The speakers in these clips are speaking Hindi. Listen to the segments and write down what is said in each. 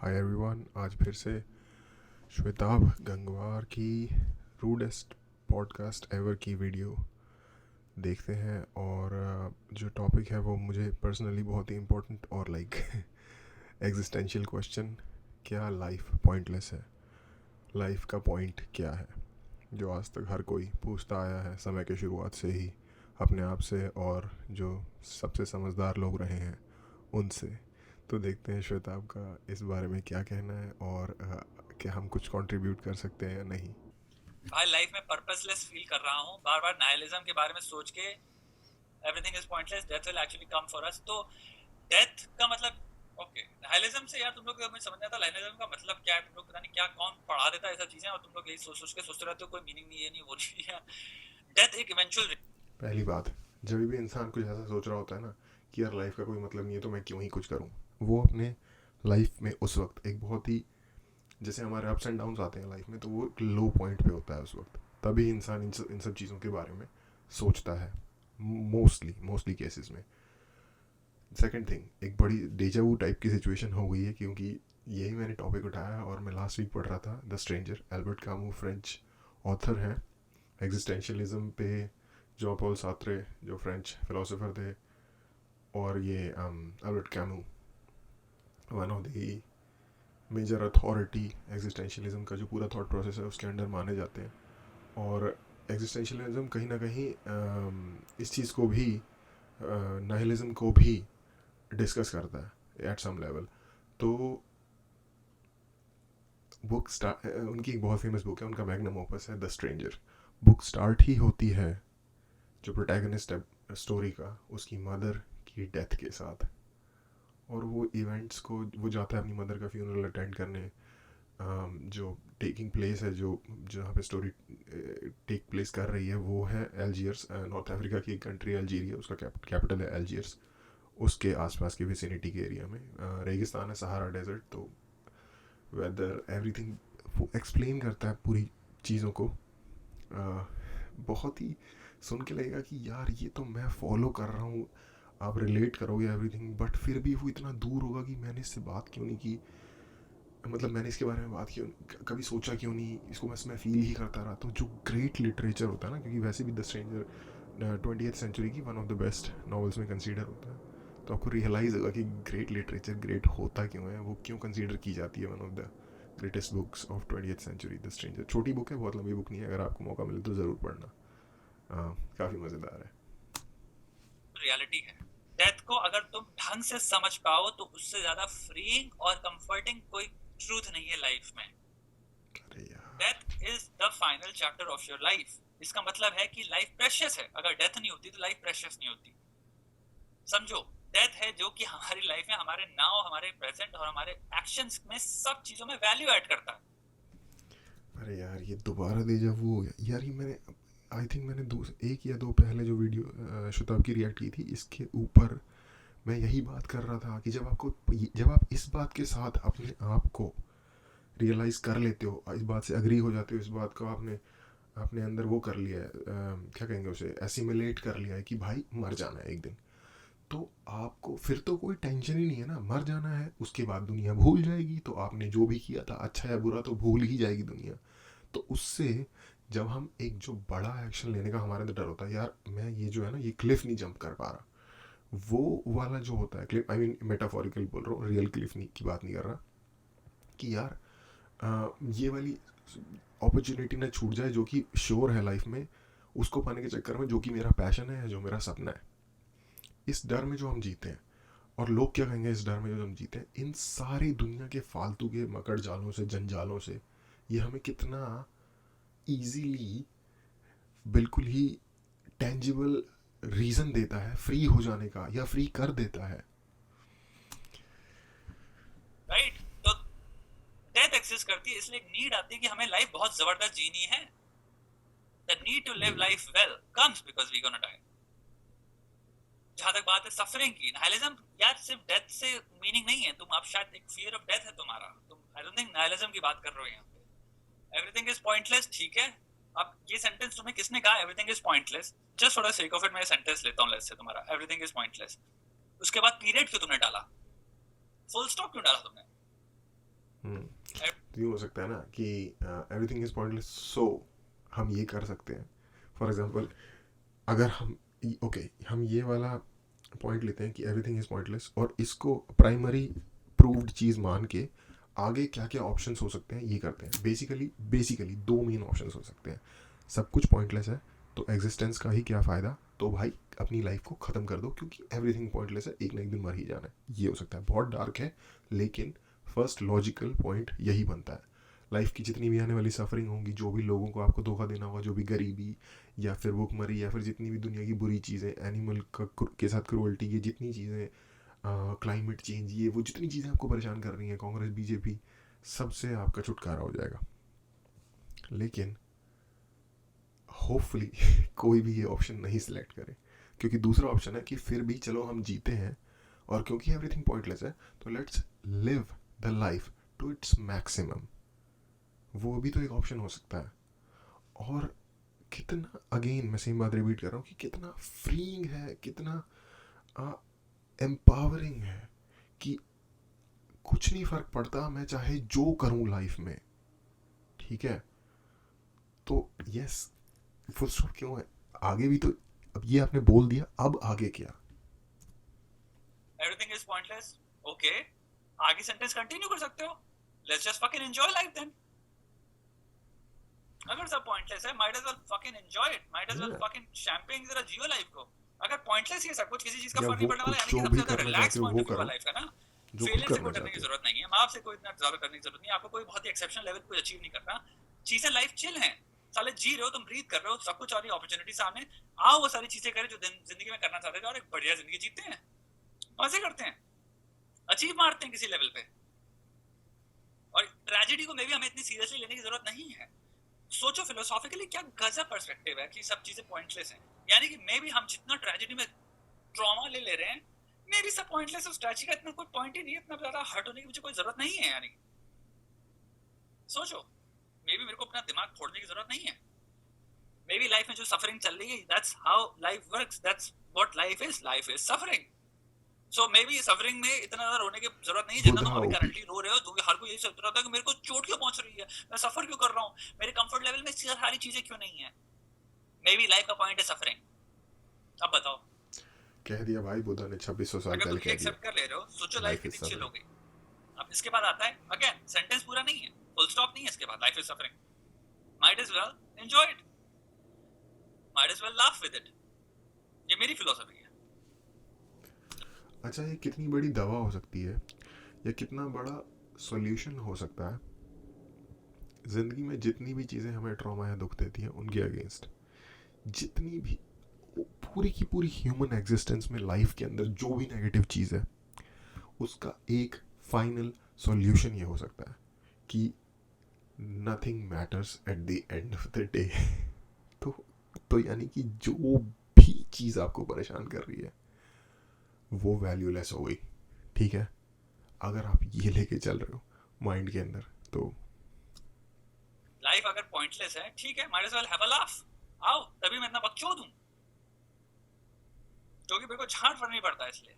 हाय एवरीवन, आज फिर से श्वेताब गंगवार की रूडेस्ट पॉडकास्ट एवर की वीडियो देखते हैं। और जो टॉपिक है वो मुझे पर्सनली बहुत ही इम्पोर्टेंट और लाइक एग्जिस्टेंशियल क्वेश्चन, क्या लाइफ पॉइंटलेस है? लाइफ का पॉइंट क्या है, जो आज तक हर कोई पूछता आया है समय के शुरुआत से ही अपने आप से, और जो सबसे समझदार लोग रहे हैं उनसे। तो देखते हैं श्वेताब का इस बारे में क्या कहना है, और क्या हम कुछ कंट्रीब्यूट कर सकते हैं या नहीं। भाई लाइफ में पर्पसलेस फील कर रहा हूँ, बार बार नाइलिज्म के बारे में सोच के। Everything is pointless, death will actually come for us. तो डेथ का मतलब ओके, नाइलिज्म से यार तुम लोग मुझे समझ नहीं आता नाइलिज्म का मतलब क्या है। तुम लोग पता नहीं क्या कौन पढ़ा देता है ऐसा चीजें, और तुम लोग यही सोच सोच के सोचते रहते हो कोई मीनिंग नहीं है, नहीं वो नहीं है। डेथ एक इवेंचुअल। पहली बात, जब भी इंसान कुछ ऐसा सोच रहा होता है ना कि यार लाइफ का कोई मतलब नहीं है तो मैं क्यों ही कुछ करूँ, वो अपने लाइफ में उस वक्त एक बहुत ही, जैसे हमारे अप्स एंड डाउन्स आते हैं लाइफ में, तो वो एक लो पॉइंट पे होता है उस वक्त। तभी इंसान इन सब चीज़ों के बारे में सोचता है, मोस्टली केसेस में। सेकंड थिंग, एक बड़ी डेजावू टाइप की सिचुएशन हो गई है, क्योंकि यही मैंने टॉपिक उठाया और मैं लास्ट वीक पढ़ रहा था the stranger. Albert Camus French author हैं एग्जिस्टेंशियलिज्म पे। जॉन पॉल सात्रे जो फ्रेंच फिलोसोफर थे, और ये Albert Camus, one of the major authority existentialism का जो पूरा थॉट प्रोसेस है उसके अंडर माने जाते हैं। और एग्जिस्टेंशियलिज्म कहीं ना कहीं इस चीज़ को भी, नाइलिज्म को भी डिस्कस करता है एट सम लेवल। तो बुक स्टार्ट, उनकी एक बहुत फेमस बुक है, उनका मैग्नम ओपस है द स्ट्रेंजर। बुक स्टार्ट ही होती है जो प्रोटैगनिस्ट है स्टोरी का, उसकी मदर की डेथ के साथ। और वो इवेंट्स को, वो जाता है अपनी मदर का फ्यूनरल अटेंड करने, जो टेकिंग प्लेस है, जो जहाँ पे स्टोरी टेक प्लेस कर रही है वो है एल्जियर्स, नॉर्थ अफ्रीका की एक कंट्री अल्जीरिया, उसका कैपिटल है एल्जियर्स। उसके आसपास के विसिनिटी के एरिया में रेगिस्तान है, सहारा डेजर्ट। तो वेदर एवरीथिंग वो एक्सप्लेन करता है पूरी चीज़ों को। बहुत ही सुन के लगेगा कि यार ये तो मैं फॉलो कर रहा हूँ, आप रिलेट करोगे एवरीथिंग, बट फिर भी वो इतना दूर होगा कि मैंने इससे बात क्यों नहीं की, मतलब मैंने इसके बारे में बात क्यों, कभी सोचा क्यों नहीं, इसको बस मैं फील ही करता रहा। तो जो ग्रेट लिटरेचर होता है ना, क्योंकि वैसे भी द स्ट्रेंजर 20th सेंचुरी की one of the best novels में कंसीडर होता है, तो आपको रियलाइज़ होगा कि ग्रेट लिटरेचर ग्रेट होता क्यों है, वो क्यों कंसीडर की जाती है one of the greatest books of 20th century the stranger. छोटी बुक है, बहुत लंबी बुक नहीं है, अगर आपको मौका मिले तो ज़रूर पढ़ना। काफ़ी मज़ेदार है। रियलिटी है। डेथ को अगर तुम ढंग से समझ पाओ तो उससे ज्यादा फ्रीइंग और कंफर्टिंग कोई ट्रूथ नहीं है लाइफ में। अरे यार, death is the final chapter of your life. इसका मतलब है कि लाइफ प्रेशियस है। अगर डेथ नहीं होती तो लाइफ प्रेशियस नहीं होती। समझो, डेथ है जो कि हमारी लाइफ में हमारे नाउ, हमारे प्रेजेंट और हमारे एक्शंस में सब चीजों में वैल्यू ऐड करता है। अरे यार, ये दोबारा डेजा वो हो गया यार। ये मैंने, आई थिंक मैंने एक या दो पहले जो वीडियो शताब की रिएक्ट की थी, इसके ऊपर मैं यही बात कर रहा था कि जब आप इस बात के साथ अपने आप को रियलाइज़ कर लेते हो, इस बात से अग्री हो जाते हो, इस बात को आपने अपने अंदर वो कर लिया है, क्या कहेंगे उसे, एसिमुलेट कर लिया है कि भाई मर जाना है एक दिन, तो आपको फिर तो कोई टेंशन ही नहीं है ना। मर जाना है, उसके बाद दुनिया भूल जाएगी, तो आपने जो भी किया था अच्छा या बुरा तो भूल ही जाएगी दुनिया। तो उससे जब हम एक जो बड़ा एक्शन लेने का हमारे अंदर डर होता है, यार मैं ये जो है ना, ये क्लिफ नहीं जंप कर पा रहा, वो वाला जो होता है क्लिफ, आई मीन मेटाफोरिकल बोल रहा हूँ, रियल क्लिफ नहीं की बात नहीं कर रहा, कि यार ये वाली अपॉर्चुनिटी ना छूट जाए जो कि श्योर है लाइफ में, उसको पाने के चक्कर में जो कि मेरा पैशन है, जो मेरा सपना है, इस डर में जो हम जीते हैं, और लोग क्या कहेंगे इस डर में जो हम जीते हैं, इन सारी दुनिया के फालतू के मकड़ जालों से, जंजालों से, ये हमें कितना इजीली, बिल्कुल ही टेंजिबल रीज़न देता है फ्री हो जाने का, या फ्री कर देता है। राइट? तो डेथ एग्जिस्ट करती है, इसलिए एक नीड आती है कि हमें लाइफ बहुत जबरदस्त जीनी है। The need to live life well comes because we gonna die. जहां तक बात है सफरिंग की, नाइलिज्म यार सिर्फ डेथ से मीनिंग नहीं है। तुम आप शायद एक फियर ऑफ डेथ है तुम्हारा, तुम आई डोंट थिंक नाइलिज्म की बात कर रहे हो यहाँ पे। एवरीथिंग इज पॉइंटलेस, ठीक है। अब ये सेंटेंस तुम्हें किसने कहा everything is pointless? Just for the sake of it मैं सेंटेंस लेता हूँ, लेट्स से तुम्हारा एवरीथिंग इज पॉइंटलेस। उसके बाद पीरियड क्यों तुमने डाला? फुल स्टॉप क्यों डाला तुमने? तो यूँ हो सकता है ना कि एवरीथिंग इज़ पॉइंटलेस, सो हम ये कर सकते हैं. फॉर एग्जांपल, अगर हम ओके हम ये वाला पॉइंट लेते हैं कि एवरीथिंग इज़ पॉइंटलेस, और इसको प्राइमरी प्रूव्ड चीज़ मान के आगे क्या क्या ऑप्शंस हो सकते हैं ये करते हैं. बेसिकली दो मेन ऑप्शंस हो सकते हैं. सब कुछ पॉइंटलेस है तो एग्जिस्टेंस का ही क्या फ़ायदा, तो भाई अपनी लाइफ को ख़त्म कर दो क्योंकि एवरीथिंग पॉइंटलेस है, एक ना एक दिन मर ही जाना है. ये हो सकता है. बहुत डार्क है, लेकिन फर्स्ट लॉजिकल पॉइंट यही बनता है. लाइफ की जितनी भी आने वाली सफरिंग होंगी, जो भी लोगों को आपको धोखा देना होगा, जो भी गरीबी या फिर भूखमरी या फिर जितनी भी दुनिया की बुरी चीज़ें, एनिमल के साथ क्रूअल्टी, ये जितनी चीज़ें, क्लाइमेट चेंज, ये वो जितनी चीज़ें आपको परेशान कर रही हैं, कांग्रेस बीजेपी, सबसे आपका छुटकारा हो जाएगा. लेकिन होपफुली कोई भी ये ऑप्शन नहीं सिलेक्ट करे, क्योंकि दूसरा ऑप्शन है कि फिर भी चलो हम जीते हैं, और क्योंकि एवरीथिंग पॉइंटलेस है तो let's live the life to its maximum. वो भी तो एक ऑप्शन हो सकता है. और कितना, अगेन मैं सेम बात रिपीट कर रहा हूँ कि कितना फ्रीइंग है, कितना एम्पावरिंग है कि कुछ नहीं फ़र्क पड़ता, मैं चाहे जो करूँ लाइफ में. ठीक है, तो यस, फुल स्टॉप क्यों है, आगे भी तो, अब ये आपने बोल दिया, अब आगे क्या. एवरीथिंग इज पॉइंटलेस, ओके, आगे सेंटेंस कंटिन्यू कर सकते हो. Let's just fucking enjoy life then. अगर सब पॉइंटलेस है, might as well fucking enjoy it, might as well fucking champagne की तरह जियो लाइफ को. अगर पॉइंटलेस ही है सब कुछ, किसी चीज का या फर्क वो नहीं पड़ने वाला, कुछ यानी जो कि भी सबसे ज्यादा करना रिलैक्स चाहते हो पॉइंट वो ऑफ व्यू करो, लाइफ का ना. जो खुद फेलियर से करना कोई डरने की चाहते हो. जरूरत नहीं है, माँ बाप से कोई इतना ज्यादा करने की जरूरत नहीं है, आपको कोई बहुत ही एक्सेप्शनल लेवल कोई अचीव नहीं करना. चीजें लाइफ चिल है, साले जी रहे हो तुम, ब्रीथ कर रहे हो, सब कुछ और अपॉर्चुनिटी सामने. आओ वो सारी चीजें करें जो जिंदगी में करना चाहते थे, और एक बढ़िया जिंदगी जीते हैं, मजे करते हैं, अचीव मारते हैं किसी लेवल पे. और ट्रेजेडी को मे भी हमें इतनी सीरियसली लेने की जरूरत नहीं है. सोचो फिलोसॉफिकली क्या गजब पर्सपेक्टिव है कि सब चीजें पॉइंटलेस हैं. यानी कि मे भी हम जितना ट्रेजेडी में ट्रॉमा ले रहे हैं, मे भी सब पॉइंटलेस. उस ट्रेजेडी का इतना कोई पॉइंट ही नहीं है, इतना ज्यादा हर्ट होने की मुझे कोई जरूरत नहीं है. यानी सोचो, मे भी मेरे को अपना दिमाग फोड़ने की जरूरत नहीं है. मे बी लाइफ में जो सफरिंग चल रही है, that's how life works, that's what life is suffering. So may be suffering में इतना ज्यादा रोने की जरूरत नहीं है जितना तुम बुधा अभी ओपी. करंटली रो रहे हो. हर कोई यही सोच रहा था कि मेरे को चोट क्यों पहुंच रही है, मैं सफर क्यों कर रहा हूँ, मेरे कंफर्ट लेवल में सारी चीजें क्यों नहीं है. मे बी लाइफ का पॉइंट है सफरिंग. अब बताओ, कह दिया भाई, बुधा ने 2600 साल अगर पहले तुम ये कह दिया, एक्सेप्ट कर ले रहे हो, सोचो लाइफ लाइफ इज कितनी चिल हो सफरिंग. गई. अब इसके बाद आता है अगेन, सेंटेंस पूरा नहीं है, फुल स्टॉप नहीं है इसके बाद. Life is suffering, might as well enjoy it, might as well laugh with it. ये मेरी फिलोसफी है. अच्छा, ये कितनी बड़ी दवा हो सकती है, या कितना बड़ा सॉल्यूशन हो सकता है ज़िंदगी में जितनी भी चीज़ें हमें ट्रॉमा या दुख देती हैं उनके अगेंस्ट. जितनी भी पूरी की पूरी ह्यूमन एग्जिस्टेंस में, लाइफ के अंदर जो भी नेगेटिव चीज़ है, उसका एक फाइनल सॉल्यूशन ये हो सकता है कि nothing matters at the end of the day. तो यानी कि जो भी चीज़ आपको परेशान कर रही है वो वैल्यूलेस हो गई. ठीक है, अगर आप ये लेके चल रहे हो माइंड के अंदर, तो लाइफ अगर पॉइंटलेस है, ठीक है, might as well have a laugh. आओ, तभी मैं इतना बकचोद हूं, क्योंकि मेरे को झाड़ फर्क नहीं पड़ता. इसलिए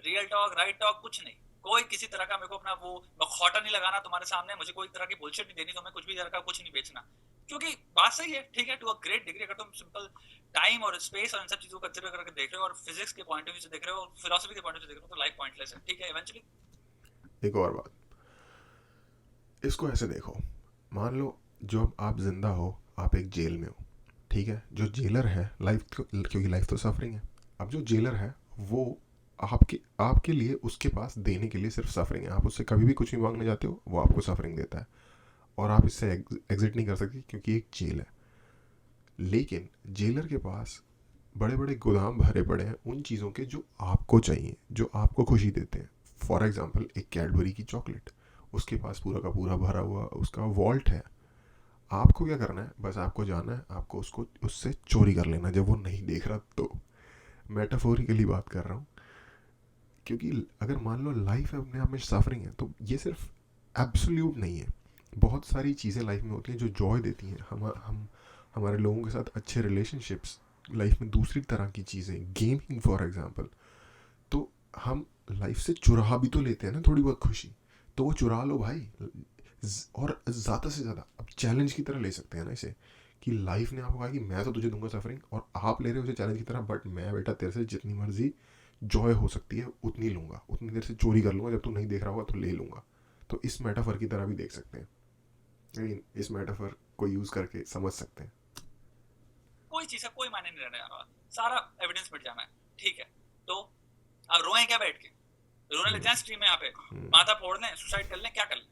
रियल टॉक, राइट टॉक, कुछ नहीं. कोई किसी तरह का मेरे को अपना वो मखौटा नहीं लगाना तुम्हारे सामने, मुझे कोई तरह की बुलशिट नहीं देनी, तुम्हें कुछ भी तरह का कुछ नहीं बेचना. क्योंकि बात सही है, ठीक है, टू अ ग्रेट डिग्री. अगर तुम सिंपल टाइम और स्पेस और इन सब चीजों को कंसिडर करके देख रहे हो, और फिजिक्स के पॉइंट ऑफ व्यू से देख रहे हो, और फिलोसफी के पॉइंट ऑफ व्यू से देख रहे हो, तो लाइफ पॉइंटलेस है. ठीक है, इवेंचुअली. एक और बात, इसको ऐसे देखो, मान लो जब आप जिंदा हो, आप एक जेल में हो. ठीक है, जो जेलर है, लाइफ, क्योंकि लाइफ तो सफरिंग है, अब जो जेलर है वो आपके लिए, उसके पास देने के लिए सिर्फ सफरिंग है. आप उससे कभी भी कुछ भी मांगने जाते हो, वो आपको सफरिंग देता है, और आप इससे एग्जिट नहीं कर सकते क्योंकि एक जेल है. लेकिन जेलर के पास बड़े बड़े गोदाम भरे पड़े हैं उन चीज़ों के जो आपको चाहिए, जो आपको खुशी देते हैं. फॉर एग्जाम्पल, एक कैडबरी की चॉकलेट, उसके पास पूरा का पूरा भरा हुआ उसका वॉल्ट है. आपको क्या करना है, बस आपको जाना है, आपको उसको उससे चोरी कर लेना जब वो नहीं देख रहा. तो मेटाफोरिकली बात कर रहा हूँ, क्योंकि अगर मान लो लाइफ है अपने आप में सफरिंग है, तो ये सिर्फ एब्सोल्यूट नहीं है. बहुत सारी चीज़ें लाइफ में होती हैं जो जॉय देती हैं. हम हमारे लोगों के साथ अच्छे रिलेशनशिप्स, लाइफ में दूसरी तरह की चीज़ें, गेमिंग फॉर एग्जांपल. तो हम लाइफ से चुरा भी तो लेते हैं ना थोड़ी बहुत खुशी. तो वो चुरा लो भाई। और ज़्यादा से ज़्यादा अब चैलेंज की तरह ले सकते हैं ना इसे, कि लाइफ ने आपको कहा कि मैं तो तुझे दूंगा सफरिंग, और आप ले रहे हो उसे चैलेंज की तरह, बट मैं बेटा तेरे से जितनी मर्जी जॉय हो सकती है उतनी लूँगा, उतनी देर से चोरी कर लूँगा, जब तू नहीं देख रहा होगा तो ले लूँगा। तो इस मेटाफर की तरह भी देख सकते हैं, लेकिन इस मेटाफर को यूज़ करके समझ सकते हैं। कोई चीज का कोई मायने नहीं रहने वाला, सारा एविडेंस मिट जाना है, ठीक है। तो अब रोए क्या बैठ के, रोने लगते हैं स्ट्रीम में यहाँ पे, माथा फोड़ लें, सुसाइड कर लें, क्या कर लें,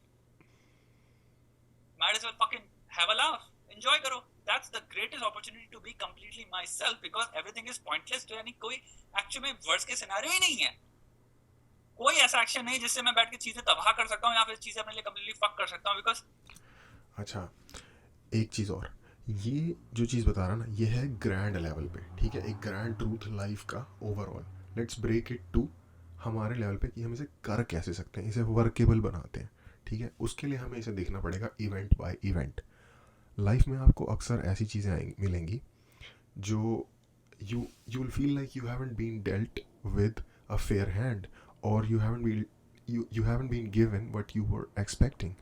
might as well fucking have a laugh, enjoy करो। That's the greatest opportunity to be completely myself because everything is pointless। तो यानी कोई एक्चुअल में वर्ड्स के सिनेरियो ही नहीं है, कोई ऐसा एक्शन नहीं जिससे मैं बैठ के चीजें तबाह कर सकता हूँ या फिर चीजें अपने लिए कंप्लीटली फक कर सकता हूँ बिकॉज। अच्छा, एक चीज़ और, ये जो चीज़ बता रहा ना, ये है ग्रैंड लेवल पे, ठीक है, एक ग्रैंड ट्रूथ लाइफ का overall. Let's break it to हमारे लेवल पे कि हम इसे कर कैसे सकते हैं, इसे वर्केबल बनाते हैं, ठीक है। उसके लिए हमें इसे देखना पड़ेगा इवेंट बाय इवेंट। लाइफ में आपको अक्सर ऐसी चीज़ें मिलेंगी जो you will feel like you haven't been dealt with a fair hand, और you haven't been given what you were expecting.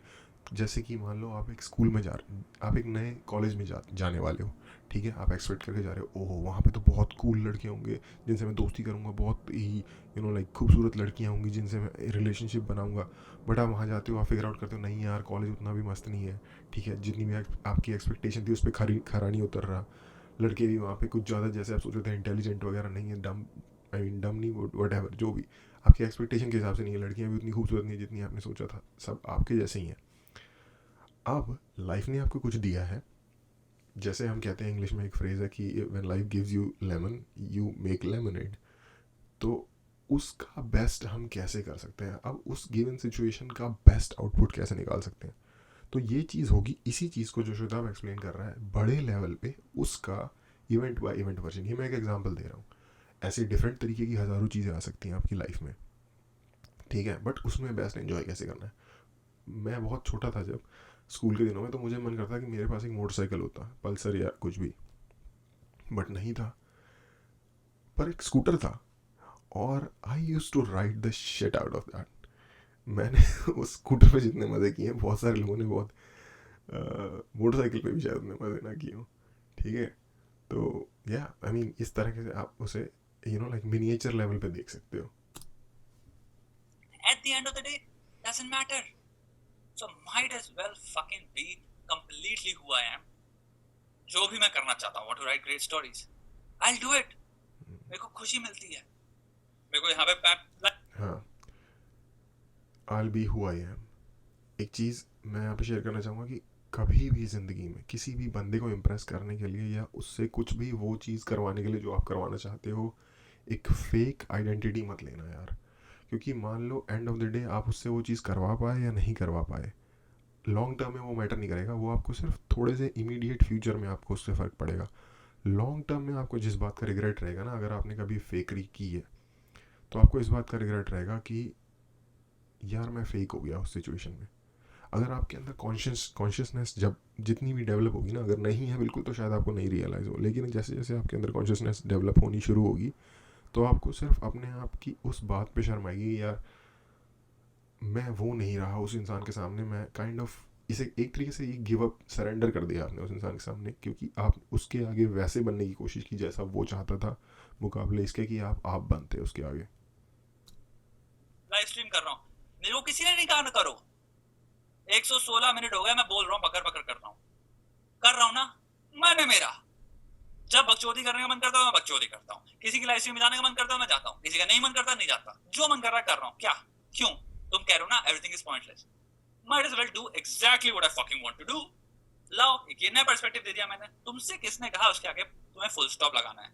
जैसे कि मान लो आप एक स्कूल में आप एक नए कॉलेज में जाने वाले हो, ठीक है। आप एक्सपेक्ट करके जा रहे हो, ओहो वहाँ पे तो बहुत कूल लड़के होंगे जिनसे मैं दोस्ती करूँगा, बहुत ही लाइक खूबसूरत लड़कियाँ होंगी जिनसे मैं रिलेशनशिप बनाऊँगा। बट आप वहाँ जाते हो, आप फिगर आउट करते हो, नहीं यार कॉलेज उतना भी मस्त नहीं है, ठीक है। जितनी भी आपकी एक्सपेक्टेशन थी उस पर खरा नहीं उतर रहा। लड़के भी वहाँ पे कुछ ज़्यादा जैसे आप सोच रहे थे इंटेलिजेंट वगैरह नहीं है, डम डम नहीं, वट एवर, जो भी आपकी एक्सपेक्टेशन के हिसाब से नहीं है। लड़कियाँ भी उतनी खूबसूरत नहीं है जितनी आपने सोचा था, सब आपके जैसे ही हैं। अब लाइफ ने आपको कुछ दिया है, जैसे हम कहते हैं इंग्लिश में एक फ्रेज़ है कि when life gives you lemon you make lemonade. तो उसका बेस्ट हम कैसे कर सकते हैं, अब उस गिवन सिचुएशन का बेस्ट आउटपुट कैसे निकाल सकते हैं। तो ये चीज़ होगी, इसी चीज़ को जो शुदाब एक्सप्लेन कर रहा है बड़े लेवल पे, उसका इवेंट बाय इवेंट वर्जन। ये मैं एक एग्जांपल दे रहा हूँ, ऐसे डिफरेंट तरीके की हज़ारों चीज़ें आ सकती हैं आपकी लाइफ में, ठीक है। बट उसमें बेस्ट एंजॉय कैसे करना है। मैं बहुत छोटा था जब स्कूल के दिनों में, तो मुझे मन करता कि मेरे पास एक मोटरसाइकिल होता, पल्सर या कुछ भी, बट नहीं था, पर एक स्कूटर था, और I use to ride the shit out of that. मैंने उस स्कूटर पे जितने मज़े किए हैं, बहुत सारे लोगों ने बहुत मोटरसाइकिल पे भी शायद उतने मज़े ना किए हों, ठीक है। तो या आई मीन इस तरह से आप उसे लाइक मिनिएचर लेवल पे देख सकते हो। At the end of the day, doesn't matter. So might as well fucking be completely who I am. जो भी मैं करना चाहता हूँ, want to write great stories, I'll do it. मेरे को खुशी मिलती है, मेरे को यहाँ पे हाँ, I'll be who I am। एक चीज़ मैं यहाँ पे शेयर करना चाहूँगा कि कभी भी ज़िंदगी में किसी भी बंदे को इम्प्रेस करने के लिए या उससे कुछ भी वो चीज़ करवाने के लिए जो आप करवाना चाहते हो, एक फेक आइडेंटिटी मत लेना यार। क्योंकि मान लो एंड ऑफ द डे आप उससे वो चीज़ करवा पाए या नहीं करवा पाए, लॉन्ग टर्म में वो मैटर नहीं करेगा। वो आपको सिर्फ थोड़े से इमीडिएट फ्यूचर में आपको उससे फ़र्क पड़ेगा। लॉन्ग टर्म में आपको जिस बात का रिग्रेट रहेगा ना, अगर आपने कभी फेकरी की है, तो आपको इस बात का रिग्रेट रहेगा कि यार मैं फेक हो गया उस सिचुएशन में। अगर आपके अंदर कॉन्शियसनेस जब जितनी भी डेवलप होगी ना, अगर नहीं है बिल्कुल तो शायद आपको नहीं रियलाइज़ हो, लेकिन जैसे जैसे आपके अंदर कॉन्शियसनेस डेवलप होनी शुरू होगी, तो आपको सिर्फ अपने आप की उस बात पे शर्म आएगी, यार मैं वो नहीं रहा उस इंसान के सामने। मैं काइंड ऑफ इसे एक तरीके से ये गिव अप, सरेंडर कर दिया आपने उस इंसान के सामने, क्योंकि आप उसके आगे वैसे बनने की कोशिश की जैसा वो चाहता था, मुकाबले इसके कि आप बनते उसके आगे। लाइव स्ट्रीम कर रहा हूँ, मेरे को किसी ने नहीं कहा ना करो। 116 मिनट हो गए मैं बोल रहा हूँ, बकर बकर कर रहा हूँ ना, मैंने मेरा जब बकचोदी करने का मन करता है मैं बकचोदी करता हूँ, किसी की लाइव स्ट्रीम में जाने का मन करता है मैं जाता हूँ, किसी का नहीं मन करता नहीं जाता, जो मन कर रहा है कर रहा हूँ। क्या क्यों तुम कह रहे हो ना everything is pointless, might as well do exactly what I fucking want to do। लाओ एक ये नया पर्सपेक्टिव दे दिया मैंने, तुमसे किसने कहा उसके आगे तुम्हें फुल स्टॉप लगाना है।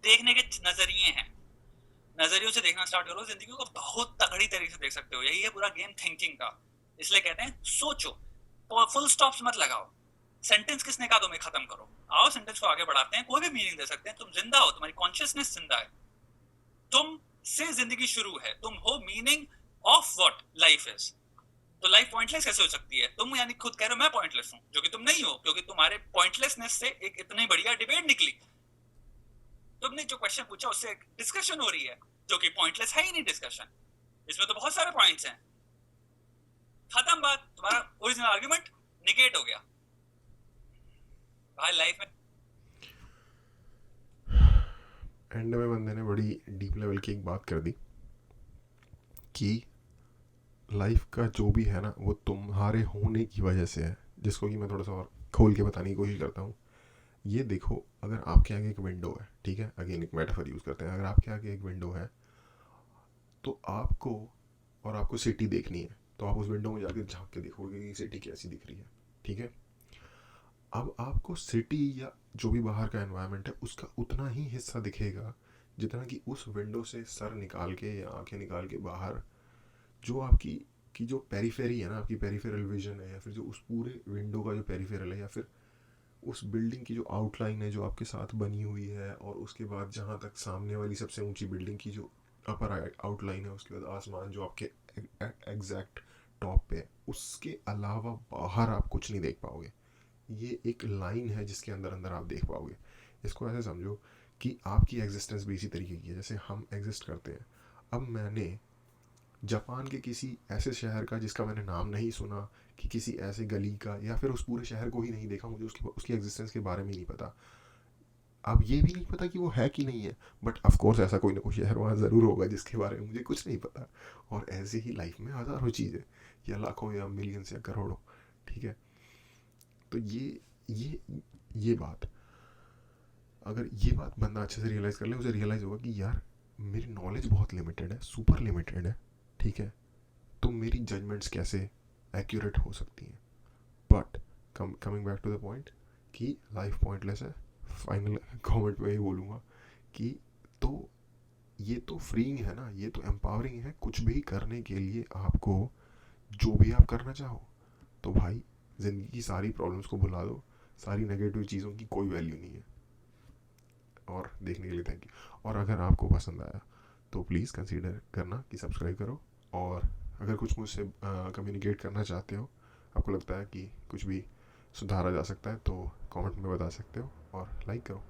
देखने के नजरिए हैं, नजरियों से देखना स्टार्ट करो, जिंदगी को बहुत तगड़ी तरीके से देख सकते हो। यही है पूरा गेम थिंकिंग का, इसलिए कहते हैं सोचो, तो फुल स्टॉप्स मत लगाओ। सेंटेंस किसने कहा तुम्हें खत्म करो, आओ सेंटेंस को आगे बढ़ाते हैं, कोई भी मीनिंग दे सकते हैं। तुम जिंदा हो, तुम्हारी कॉन्शियसनेस जिंदा है, तुम से जिंदगी शुरू है, तुम हो meaning of what life is. तो लाइफ पॉइंटलेस कैसे हो सकती है? तुम यानी खुद कह रहे हो मैं पॉइंटलेस हूं, जो कि तुम नहीं हो, क्योंकि तुम्हारे पॉइंटलेसनेस से एक इतनी बढ़िया डिबेट निकली। तुमने जो क्वेश्चन पूछा उससे एक डिस्कशन हो रही है, जो कि पॉइंटलेस है ही नहीं डिस्कशन, इसमें तो बहुत सारे पॉइंट्स हैं। ओरिजिनल आर्ग्यूमेंट निगेट हो गया भाई लाइफ में। एंड में बंदे ने बड़ी डीप लेवल की एक बात कर दी कि लाइफ का जो भी है ना वो तुम्हारे होने की वजह से है, जिसको कि मैं थोड़ा सा और खोल के बताने की कोशिश करता हूँ। ये देखो, अगर आपके आगे एक विंडो है, ठीक है, अगेन एक मेटाफर यूज़ करते हैं, अगर आपके आगे एक विंडो है तो आपको सिटी देखनी है, तो आप उस विंडो में जाकर झांक के देखोगे कि सिटी कैसी दिख रही है, ठीक है। अब आपको सिटी या जो भी बाहर का एनवायरनमेंट है उसका उतना ही हिस्सा दिखेगा जितना कि उस विंडो से सर निकाल के या आंखें निकाल के बाहर जो आपकी की जो पेरीफेरी है ना, आपकी पेरीफेरल विजन है, या फिर जो उस पूरे विंडो का जो पेरीफेरल है, या फिर उस बिल्डिंग की जो आउटलाइन है जो आपके साथ बनी हुई है, और उसके बाद जहाँ तक सामने वाली सबसे ऊंची बिल्डिंग की जो अपर आउटलाइन है, उसके बाद आसमान जो आपके एग्जैक्ट टॉप पे है, उसके अलावा बाहर आप कुछ नहीं देख पाओगे। ये एक लाइन है जिसके अंदर अंदर आप देख पाओगे। इसको ऐसे समझो कि आपकी एग्जिस्टेंस भी इसी तरीके की है जैसे हम एग्जिस्ट करते हैं। अब मैंने जापान के किसी ऐसे शहर का जिसका मैंने नाम नहीं सुना, कि किसी ऐसे गली का, या फिर उस पूरे शहर को ही नहीं देखा, मुझे उसकी एग्जिस्टेंस के बारे में नहीं पता। अब ये भी नहीं पता कि वो है कि नहीं है, बट ऑफ कोर्स ऐसा कोई ना कोई शहर वहाँ ज़रूर होगा जिसके बारे में मुझे कुछ नहीं पता। और ऐसे ही लाइफ में हज़ारों चीज़ें, या लाखों या मिलियंस या करोड़ों, ठीक है। तो ये बात, अगर ये बात बंदा अच्छे से रियलाइज़ कर ले, उसे रियलाइज़ होगा कि यार मेरी नॉलेज बहुत लिमिटेड है, सुपर लिमिटेड है, ठीक है। तो मेरी जजमेंट्स कैसे एक्यूरेट हो सकती हैं। But coming back to the point कि लाइफ पॉइंटलेस है, फाइनल कमेंट में ही बोलूँगा कि तो ये तो फ्रीइंग है ना, ये तो एम्पावरिंग है कुछ भी करने के लिए। आपको जो भी आप करना चाहो, तो भाई ज़िंदगी की सारी प्रॉब्लम्स को भुला दो, सारी नेगेटिव चीज़ों की कोई वैल्यू नहीं है। और देखने के लिए थैंक यू। और अगर आपको पसंद आया तो प्लीज़ कंसीडर करना कि सब्सक्राइब करो। और अगर कुछ मुझसे कम्युनिकेट करना चाहते हो, आपको लगता है कि कुछ भी सुधारा जा सकता है, तो कमेंट में बता सकते हो और लाइक करो।